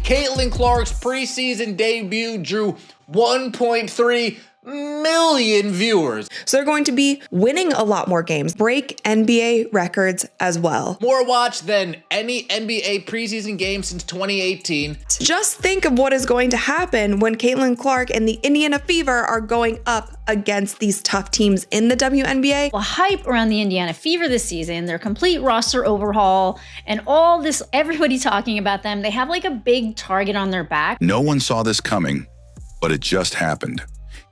Caitlin Clark's preseason debut drew 1.3 million viewers. So they're going to be winning a lot more games, break NBA records as well. More watched than any NBA preseason game since 2018. Just think of what is going to happen when Caitlin Clark and the Indiana Fever are going up against these tough teams in the WNBA. Well, hype around the Indiana Fever this season, their complete roster overhaul, and all this, everybody talking about them. They have like a big target on their back. No one saw this coming, but it just happened.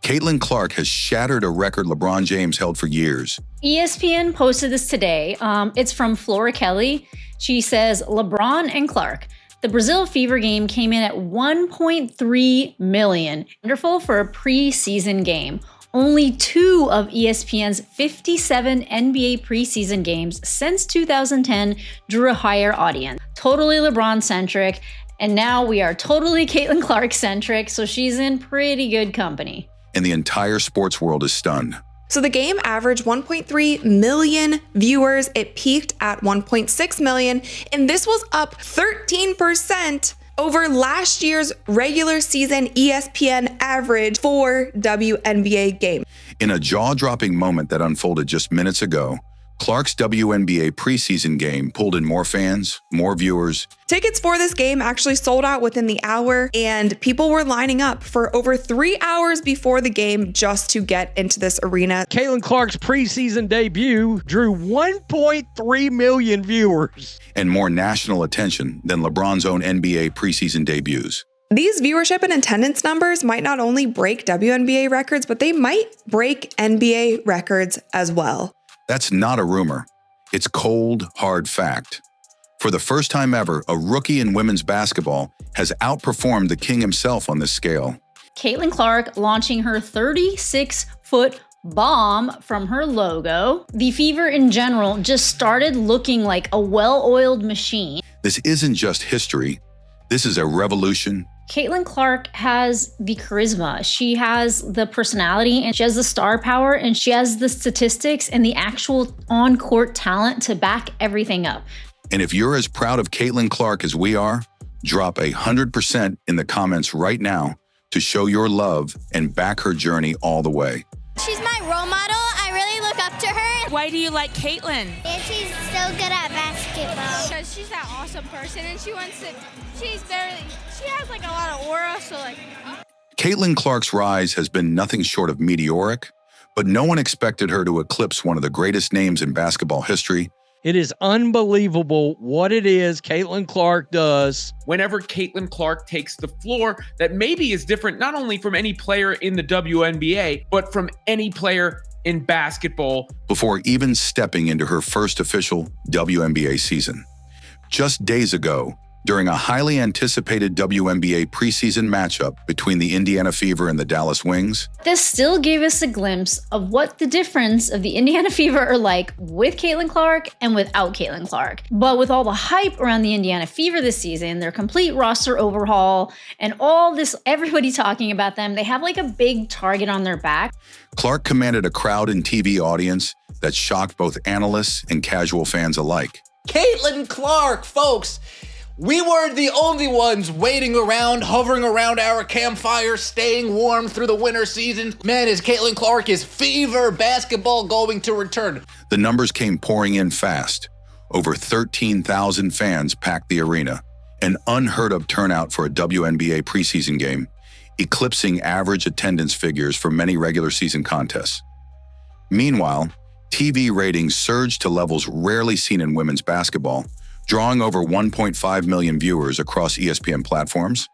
Caitlin Clark has shattered a record LeBron James held for years. ESPN posted this today. It's from Flora Kelly. She says, LeBron and Clark. The Brazil Fever game came in at 1.3 million. Wonderful for a preseason game. Only 2 of ESPN's 57 NBA preseason games since 2010 drew a higher audience. Totally LeBron-centric, and now we are totally Caitlin Clark-centric, so she's in pretty good company. And the entire sports world is stunned. So the game averaged 1.3 million viewers. It peaked at 1.6 million, and this was up 13% over last year's regular season ESPN average for WNBA game. In a jaw-dropping moment that unfolded just minutes ago, Clark's WNBA preseason game pulled in more fans, more viewers. Tickets for this game actually sold out within the hour, and people were lining up for over 3 hours before the game just to get into this arena. Caitlin Clark's preseason debut drew 1.3 million viewers. And more national attention than LeBron's own NBA preseason debuts. These viewership and attendance numbers might not only break WNBA records, but they might break NBA records as well. That's not a rumor. It's cold, hard fact. For the first time ever, a rookie in women's basketball has outperformed the king himself on this scale. Caitlin Clark launching her 36-foot bomb from her logo. The Fever in general just started looking like a well-oiled machine. This isn't just history. This is a revolution. Caitlin Clark has the charisma, she has the personality, and she has the star power, and she has the statistics and the actual on-court talent to back everything up. And if you're as proud of Caitlin Clark as we are, drop 100% in the comments right now to show your love and back her journey all the way. She's my role model. I really look up to her. Why do you like Caitlin? And she's so good at basketball. Because she's that awesome person, and she has like a lot of aura, so like. Caitlin Clark's rise has been nothing short of meteoric, but no one expected her to eclipse one of the greatest names in basketball history. It is unbelievable what it is Caitlin Clark does. Whenever Caitlin Clark takes the floor, that maybe is different not only from any player in the WNBA, but from any player in basketball. Before even stepping into her first official WNBA season. Just days ago, during a highly anticipated WNBA preseason matchup between the Indiana Fever and the Dallas Wings. This still gave us a glimpse of what the difference of the Indiana Fever are like with Caitlin Clark and without Caitlin Clark. But with all the hype around the Indiana Fever this season, their complete roster overhaul, and all this, everybody talking about them, they have like a big target on their back. Clark commanded a crowd and TV audience that shocked both analysts and casual fans alike. Caitlin Clark, folks! We were the only ones waiting around, hovering around our campfire, staying warm through the winter season. Man, is Caitlin Clark, is Fever basketball going to return? The numbers came pouring in fast. Over 13,000 fans packed the arena, an unheard of turnout for a WNBA preseason game, eclipsing average attendance figures for many regular season contests. Meanwhile, TV ratings surged to levels rarely seen in women's basketball, drawing over 1.5 million viewers across ESPN platforms,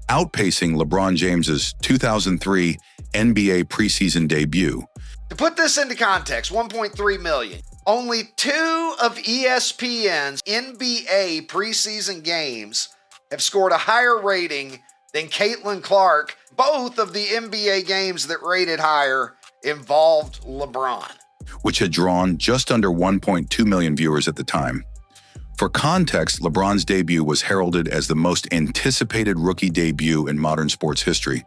outpacing LeBron James's 2003 NBA preseason debut. To put this into context, 1.3 million. Only 2 of ESPN's NBA preseason games have scored a higher rating than Caitlin Clark. Both of the NBA games that rated higher involved LeBron, which had drawn just under 1.2 million viewers at the time. For context, LeBron's debut was heralded as the most anticipated rookie debut in modern sports history,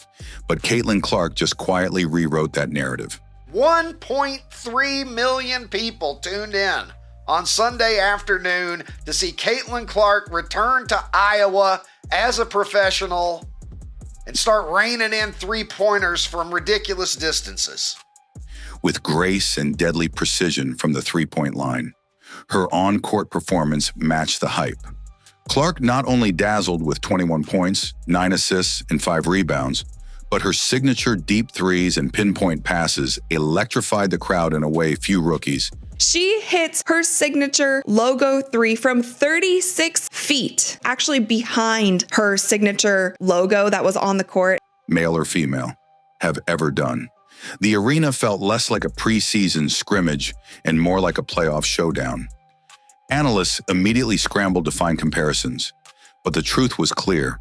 but Caitlin Clark just quietly rewrote that narrative. 1.3 million people tuned in on Sunday afternoon to see Caitlin Clark return to Iowa as a professional and start raining in three-pointers from ridiculous distances. With grace and deadly precision from the three-point line, her on-court performance matched the hype. Clark not only dazzled with 21 points, 9 assists, and 5 rebounds, but her signature deep threes and pinpoint passes electrified the crowd in a way few rookies. She hits her signature logo 3 from 36 feet, actually behind her signature logo that was on the court. Male or female, have ever done. The arena felt less like a preseason scrimmage and more like a playoff showdown. Analysts immediately scrambled to find comparisons, but the truth was clear.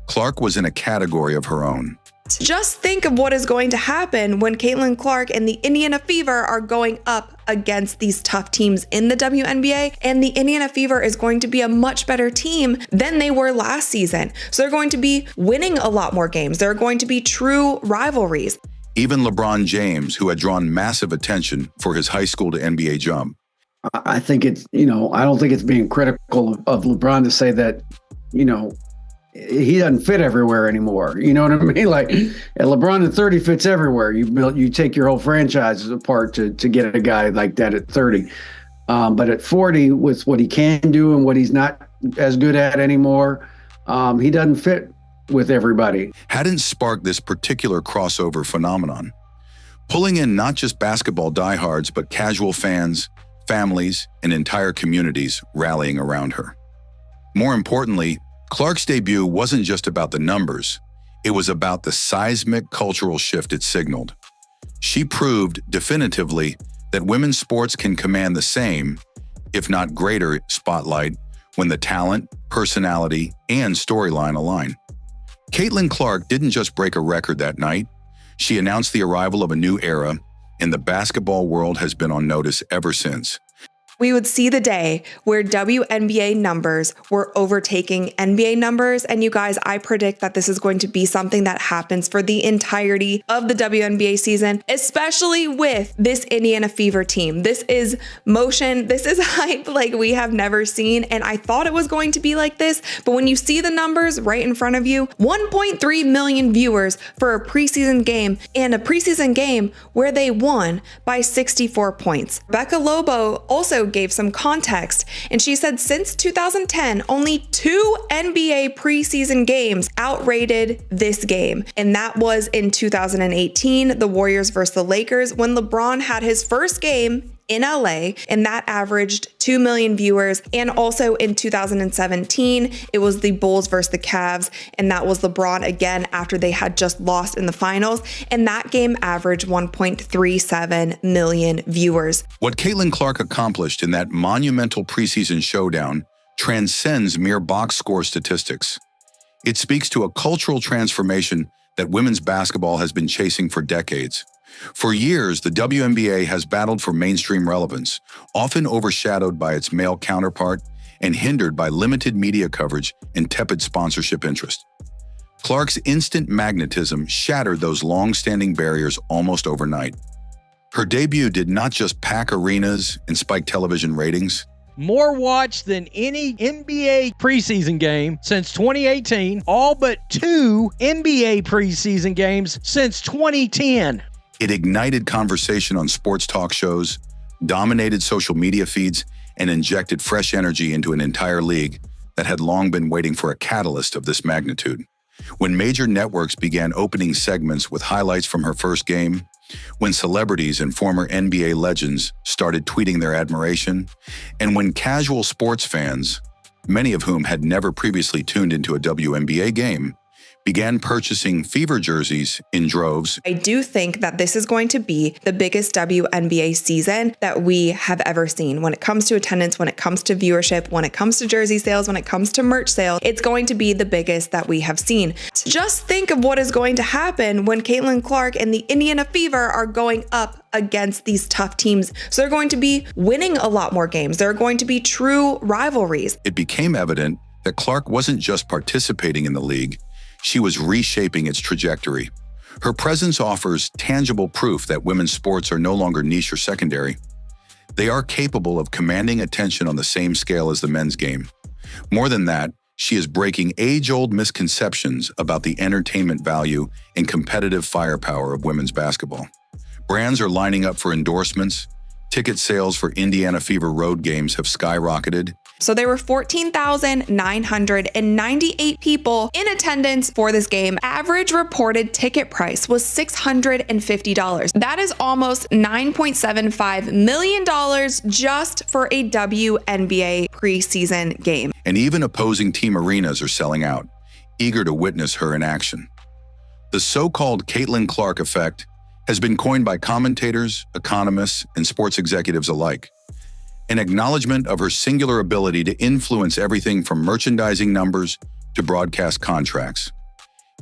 Clark was in a category of her own. Just think of what is going to happen when Caitlin Clark and the Indiana Fever are going up against these tough teams in the WNBA, and the Indiana Fever is going to be a much better team than they were last season. So they're going to be winning a lot more games. There are going to be true rivalries. Even LeBron James, who had drawn massive attention for his high school to NBA jump. I think it's, I don't think it's being critical of LeBron to say that, he doesn't fit everywhere anymore. You know what I mean? Like, LeBron at 30 fits everywhere. You take your whole franchise apart to get a guy like that at 30. But at 40, with what he can do and what he's not as good at anymore, he doesn't fit with everybody. Hadn't sparked this particular crossover phenomenon, pulling in not just basketball diehards, but casual fans, families, and entire communities rallying around her. More importantly, Clark's debut wasn't just about the numbers. It was about the seismic cultural shift it signaled. She proved definitively that women's sports can command the same, if not greater, spotlight when the talent, personality, and storyline align. Caitlin Clark didn't just break a record that night. She announced the arrival of a new era, and the basketball world has been on notice ever since. We would see the day where WNBA numbers were overtaking NBA numbers. And you guys, I predict that this is going to be something that happens for the entirety of the WNBA season, especially with this Indiana Fever team. This is motion. This is hype like we have never seen. And I thought it was going to be like this. But when you see the numbers right in front of you, 1.3 million viewers for a preseason game, and a preseason game where they won by 64 points. Becca Lobo also gave some context, and she said since 2010, only 2 NBA preseason games outrated this game, and that was in 2018, the Warriors versus the Lakers, when LeBron had his first game in LA, and that averaged 2 million viewers. And also in 2017, it was the Bulls versus the Cavs, and that was LeBron again after they had just lost in the finals, and that game averaged 1.37 million viewers. What Caitlin Clark accomplished in that monumental preseason showdown transcends mere box score statistics. It speaks to a cultural transformation that women's basketball has been chasing for decades. For years, the WNBA has battled for mainstream relevance, often overshadowed by its male counterpart and hindered by limited media coverage and tepid sponsorship interest. Clark's instant magnetism shattered those long-standing barriers almost overnight. Her debut did not just pack arenas and spike television ratings. More watched than any NBA preseason game since 2018, all but 2 NBA preseason games since 2010. It ignited conversation on sports talk shows, dominated social media feeds, and injected fresh energy into an entire league that had long been waiting for a catalyst of this magnitude. When major networks began opening segments with highlights from her first game, when celebrities and former NBA legends started tweeting their admiration, and when casual sports fans, many of whom had never previously tuned into a WNBA game, began purchasing Fever jerseys in droves. I do think that this is going to be the biggest WNBA season that we have ever seen. When it comes to attendance, when it comes to viewership, when it comes to jersey sales, when it comes to merch sales, it's going to be the biggest that we have seen. Just think of what is going to happen when Caitlin Clark and the Indiana Fever are going up against these tough teams. So they're going to be winning a lot more games. There are going to be true rivalries. It became evident that Clark wasn't just participating in the league, she was reshaping its trajectory. Her presence offers tangible proof that women's sports are no longer niche or secondary. They are capable of commanding attention on the same scale as the men's game. More than that, she is breaking age-old misconceptions about the entertainment value and competitive firepower of women's basketball. Brands are lining up for endorsements. Ticket sales for Indiana Fever road games have skyrocketed. So there were 14,998 people in attendance for this game. Average reported ticket price was $650. That is almost $9.75 million just for a WNBA preseason game. And even opposing team arenas are selling out, eager to witness her in action. The so-called Caitlin Clark effect has been coined by commentators, economists, and sports executives alike. An acknowledgement of her singular ability to influence everything from merchandising numbers to broadcast contracts.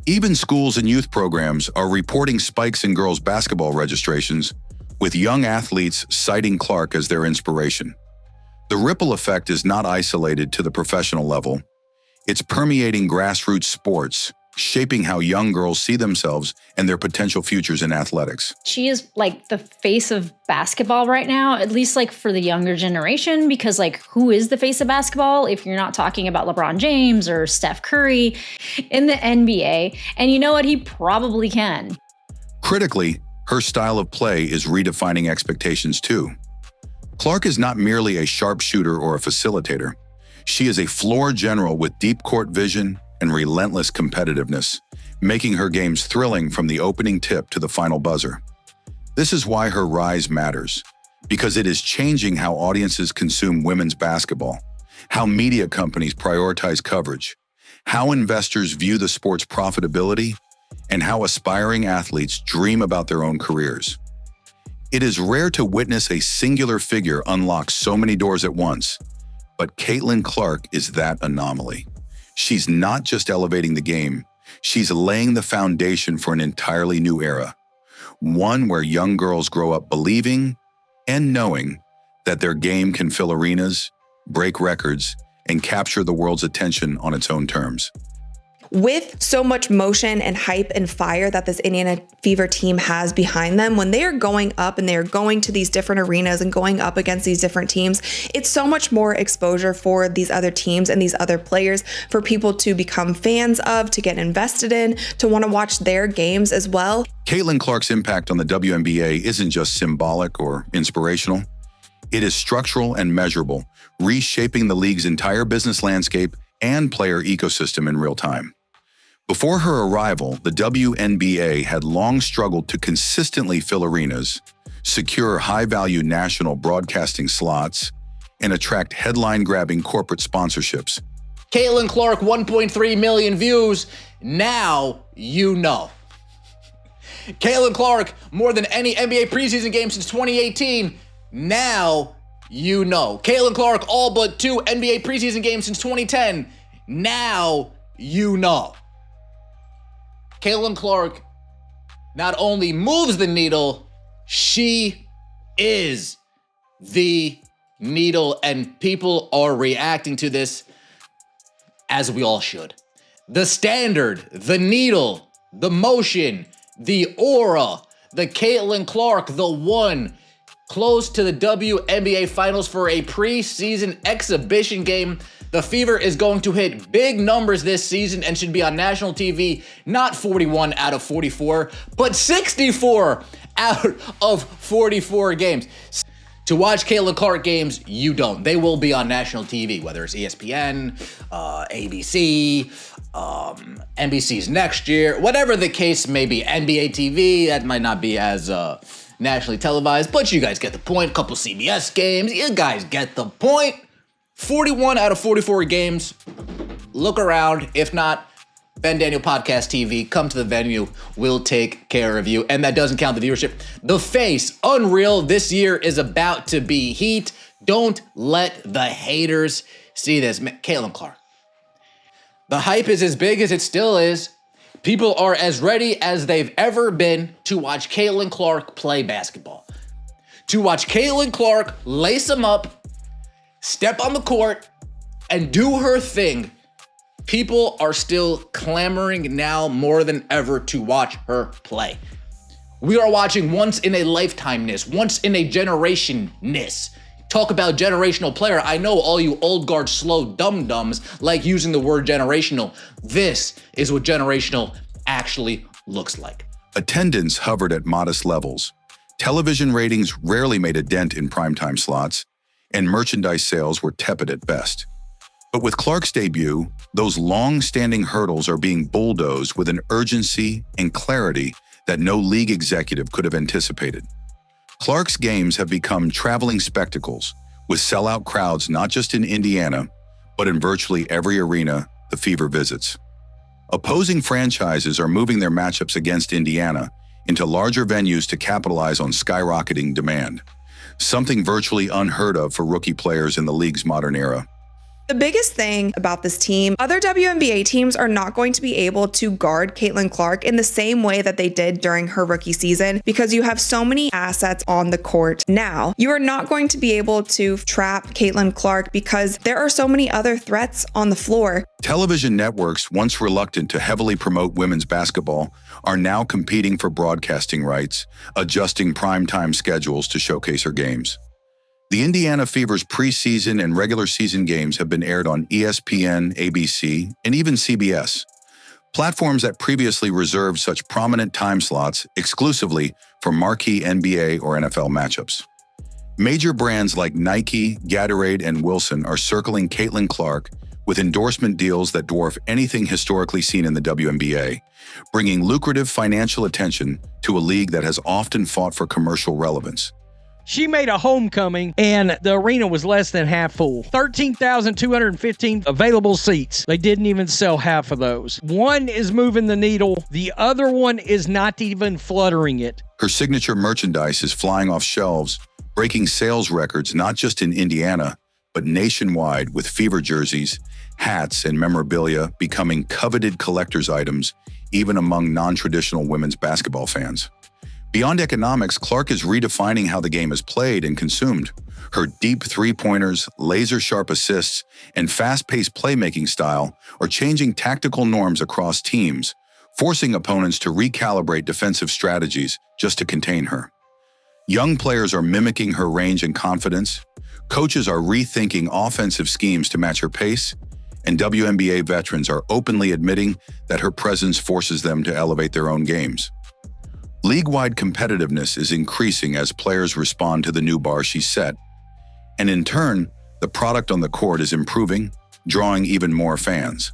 Even schools and youth programs are reporting spikes in girls' basketball registrations, with young athletes citing Clark as their inspiration. The ripple effect is not isolated to the professional level. It's permeating grassroots sports, shaping how young girls see themselves and their potential futures in athletics. She is like the face of basketball right now, at least like for the younger generation, because like who is the face of basketball if you're not talking about LeBron James or Steph Curry in the NBA? And you know what? He probably can. Critically, her style of play is redefining expectations too. Clark is not merely a sharpshooter or a facilitator. She is a floor general with deep court vision and relentless competitiveness, making her games thrilling from the opening tip to the final buzzer. This is why her rise matters, because it is changing how audiences consume women's basketball, how media companies prioritize coverage, how investors view the sport's profitability, and how aspiring athletes dream about their own careers. It is rare to witness a singular figure unlock so many doors at once, but Caitlin Clark is that anomaly. She's not just elevating the game, she's laying the foundation for an entirely new era, one where young girls grow up believing and knowing that their game can fill arenas, break records, and capture the world's attention on its own terms. With so much motion and hype and fire that this Indiana Fever team has behind them, when they are going up and they are going to these different arenas and going up against these different teams, it's so much more exposure for these other teams and these other players for people to become fans of, to get invested in, to want to watch their games as well. Caitlin Clark's impact on the WNBA isn't just symbolic or inspirational. It is structural and measurable, reshaping the league's entire business landscape and player ecosystem in real time. Before her arrival, the WNBA had long struggled to consistently fill arenas, secure high-value national broadcasting slots, and attract headline-grabbing corporate sponsorships. Caitlin Clark, 1.3 million views. Now you know. Caitlin Clark, more than any NBA preseason game since 2018. Now you know. Caitlin Clark, all but 2 NBA preseason games since 2010. Now you know. Caitlin Clark not only moves the needle, she is the needle, and people are reacting to this as we all should. The standard, the needle, the motion, the aura, the Caitlin Clark, the one close to the WNBA Finals for a preseason exhibition game. The Fever is going to hit big numbers this season and should be on national TV, not 41 out of 44, but 64 out of 44 games. To watch Caitlin Clark games, you don't. They will be on national TV, whether it's ESPN, ABC, NBC's next year, whatever the case may be. NBA TV, that might not be as nationally televised, but you guys get the point. Couple CBS games, you guys get the point. 41 out of 44 games. Look around. If not, Ben Daniel Podcast TV, come to the venue. We'll take care of you. And that doesn't count the viewership. The Face, unreal. This year is about to be heat. Don't let the haters see this. Caitlin Clark. The hype is as big as it still is. People are as ready as they've ever been to watch Caitlin Clark play basketball. To watch Caitlin Clark lace them up, step on the court, and do her thing. People are still clamoring now more than ever to watch her play. We are watching once in a lifetime-ness, once in a generation-ness Talk about generational player. I know all you old guard slow dum-dums like using the word generational. This is what generational actually looks like. Attendance hovered at modest levels. Television ratings rarely made a dent in primetime slots, and merchandise sales were tepid at best. But with Clark's debut, those long-standing hurdles are being bulldozed with an urgency and clarity that no league executive could have anticipated. Clark's games have become traveling spectacles, with sellout crowds not just in Indiana, but in virtually every arena the Fever visits. Opposing franchises are moving their matchups against Indiana into larger venues to capitalize on skyrocketing demand, something virtually unheard of for rookie players in the league's modern era. The biggest thing about this team, other WNBA teams are not going to be able to guard Caitlin Clark in the same way that they did during her rookie season because you have so many assets on the court now. You are not going to be able to trap Caitlin Clark because there are so many other threats on the floor. Television networks, once reluctant to heavily promote women's basketball, are now competing for broadcasting rights, adjusting primetime schedules to showcase her games. The Indiana Fever's preseason and regular season games have been aired on ESPN, ABC, and even CBS, platforms that previously reserved such prominent time slots exclusively for marquee NBA or NFL matchups. Major brands like Nike, Gatorade, and Wilson are circling Caitlin Clark with endorsement deals that dwarf anything historically seen in the WNBA, bringing lucrative financial attention to a league that has often fought for commercial relevance. She made a homecoming, and the arena was less than half full. 13,215 available seats. They didn't even sell half of those. One is moving the needle. The other one is not even fluttering it. Her signature merchandise is flying off shelves, breaking sales records not just in Indiana, but nationwide, with Fever jerseys, hats, and memorabilia becoming coveted collector's items, even among non-traditional women's basketball fans. Beyond economics, Clark is redefining how the game is played and consumed. Her deep three-pointers, laser-sharp assists, and fast-paced playmaking style are changing tactical norms across teams, forcing opponents to recalibrate defensive strategies just to contain her. Young players are mimicking her range and confidence, coaches are rethinking offensive schemes to match her pace, and WNBA veterans are openly admitting that her presence forces them to elevate their own games. League-wide competitiveness is increasing as players respond to the new bar she set. And in turn, the product on the court is improving, drawing even more fans.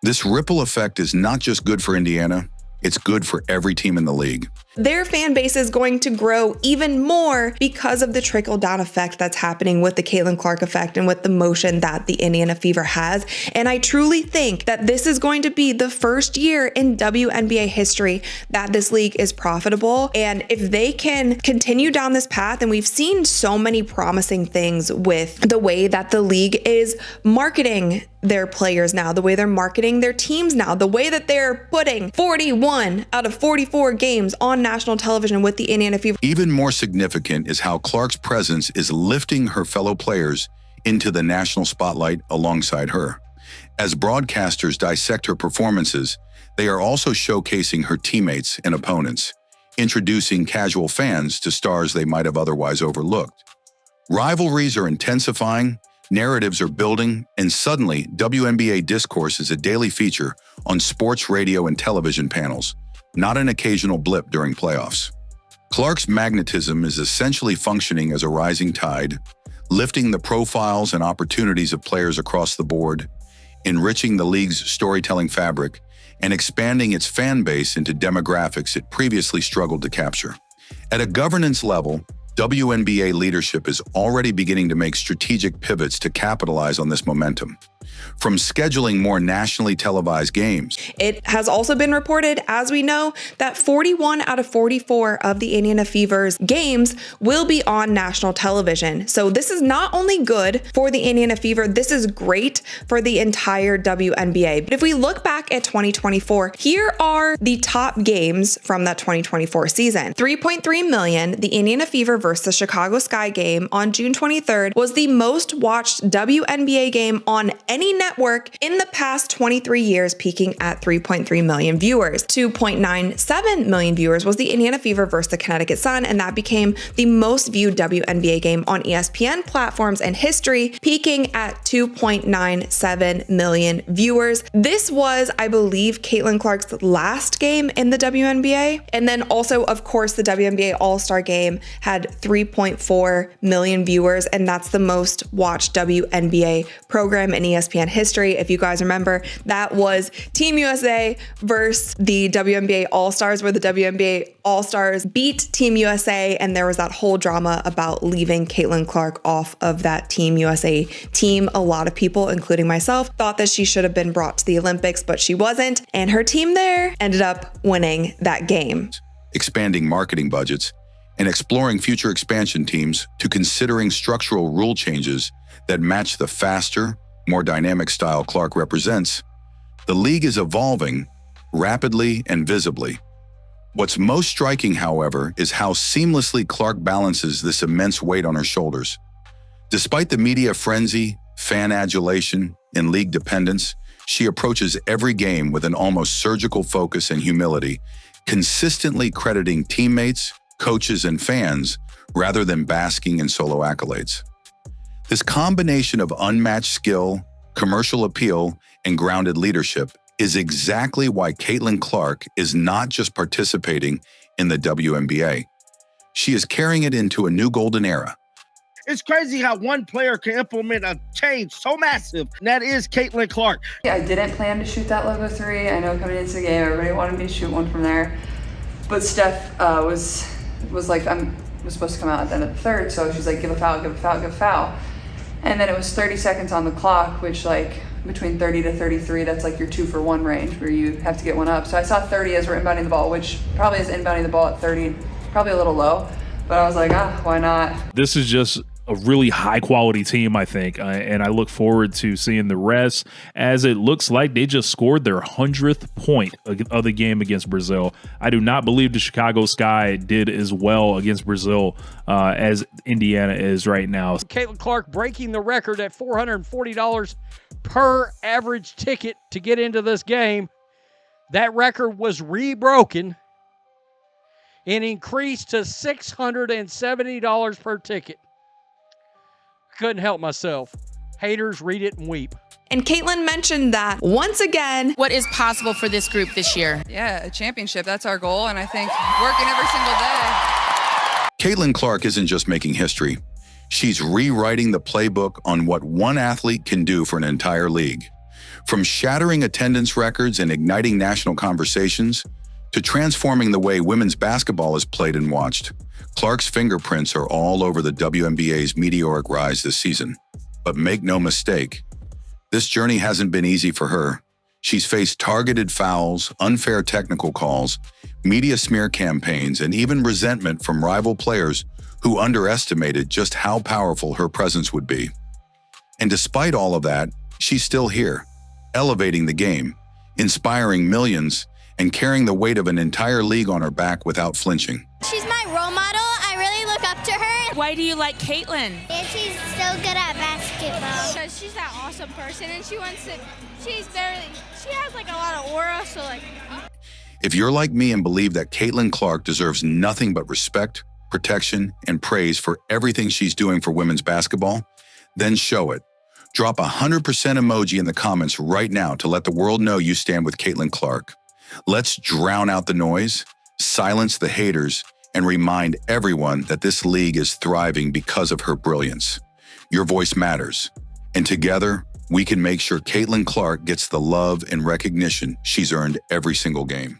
This ripple effect is not just good for Indiana, it's good for every team in the league. Their fan base is going to grow even more because of the trickle-down effect that's happening with the Caitlin Clark effect and with the motion that the Indiana Fever has. And I truly think that this is going to be the first year in WNBA history that this league is profitable. And if they can continue down this path, and we've seen so many promising things with the way that the league is marketing their players now, the way they're marketing their teams now, the way that they're putting 41 out of 44 games on national television with the Indiana Fever. Even more significant is how Clark's presence is lifting her fellow players into the national spotlight alongside her. As broadcasters dissect her performances, they are also showcasing her teammates and opponents, introducing casual fans to stars they might have otherwise overlooked. Rivalries are intensifying, narratives are building, and suddenly WNBA discourse is a daily feature on sports radio and television panels, not an occasional blip during playoffs. Clark's magnetism is essentially functioning as a rising tide, lifting the profiles and opportunities of players across the board, enriching the league's storytelling fabric, and expanding its fan base into demographics it previously struggled to capture. At a governance level, WNBA leadership is already beginning to make strategic pivots to capitalize on this momentum. From scheduling more nationally televised games. It has also been reported, as we know, that 41 out of 44 of the Indiana Fever's games will be on national television. So this is not only good for the Indiana Fever, this is great for the entire WNBA. But if we look back at 2024, here are the top games from that 2024 season. 3.3 million, the Indiana Fever versus the Chicago Sky game on June 23rd was the most watched WNBA game on any any network in the past 23 years, peaking at 3.3 million viewers. 2.97 million viewers was the Indiana Fever versus the Connecticut Sun, and that became the most viewed WNBA game on ESPN platforms in history, peaking at 2.97 million viewers. This was, I believe, Caitlin Clark's last game in the WNBA. And then also, of course, the WNBA All-Star Game had 3.4 million viewers, and that's the most watched WNBA program in ESPN history. If you guys remember, that was Team USA versus the WNBA All-Stars, where the WNBA All-Stars beat Team USA, and there was that whole drama about leaving Caitlin Clark off of that Team USA team. A lot of people, including myself, thought that she should have been brought to the Olympics, but she wasn't, and her team there ended up winning that game. Expanding marketing budgets and exploring future expansion teams to considering structural rule changes that match the faster, more dynamic style Clark represents, the league is evolving rapidly and visibly. What's most striking, however, is how seamlessly Clark balances this immense weight on her shoulders. Despite the media frenzy, fan adulation, and league dependence, she approaches every game with an almost surgical focus and humility, consistently crediting teammates, coaches, and fans rather than basking in solo accolades. This combination of unmatched skill, commercial appeal, and grounded leadership is exactly why Caitlin Clark is not just participating in the WNBA. She is carrying it into a new golden era. It's crazy how one player can implement a change so massive, and that is Caitlin Clark. I didn't plan to shoot that logo three. I know coming into the game, everybody wanted me to shoot one from there. But Steph was like, was supposed to come out at the end of the third, so she's like, give a foul, give a foul, give a foul. And then it was 30 seconds on the clock, which like between 30 to 33, that's like your 2-for-1 range where you have to get one up. So I saw 30 as we're inbounding the ball, which probably is inbounding the ball at 30, probably a little low. But I was like, why not? This is just a really high quality team, I think, and I look forward to seeing the rest, as it looks like they just scored their 100th point of the game against Brazil. I do not believe the Chicago Sky did as well against Brazil as Indiana is right now. Caitlin Clark breaking the record at $440 per average ticket to get into this game. That record was rebroken and increased to $670 per ticket. Couldn't help myself. Haters, read it and weep. And Caitlin mentioned that once again. What is possible for this group this year? Yeah, a championship. That's our goal. And I think working every single day. Caitlin Clark isn't just making history. She's rewriting the playbook on what one athlete can do for an entire league. From shattering attendance records and igniting national conversations to transforming the way women's basketball is played and watched, Clark's fingerprints are all over the WNBA's meteoric rise this season. But make no mistake, this journey hasn't been easy for her. She's faced targeted fouls, unfair technical calls, media smear campaigns, and even resentment from rival players who underestimated just how powerful her presence would be. And despite all of that, she's still here, elevating the game, inspiring millions, and carrying the weight of an entire league on her back without flinching. She's my role model. I really look up to her. Why do you like Caitlin? Yeah, she's so good at basketball. Because she's that awesome person, and she has like a lot of aura, so like. If you're like me and believe that Caitlin Clark deserves nothing but respect, protection, and praise for everything she's doing for women's basketball, then show it. Drop 100% emoji in the comments right now to let the world know you stand with Caitlin Clark. Let's drown out the noise, silence the haters, and remind everyone that this league is thriving because of her brilliance. Your voice matters, and together, we can make sure Caitlin Clark gets the love and recognition she's earned every single game.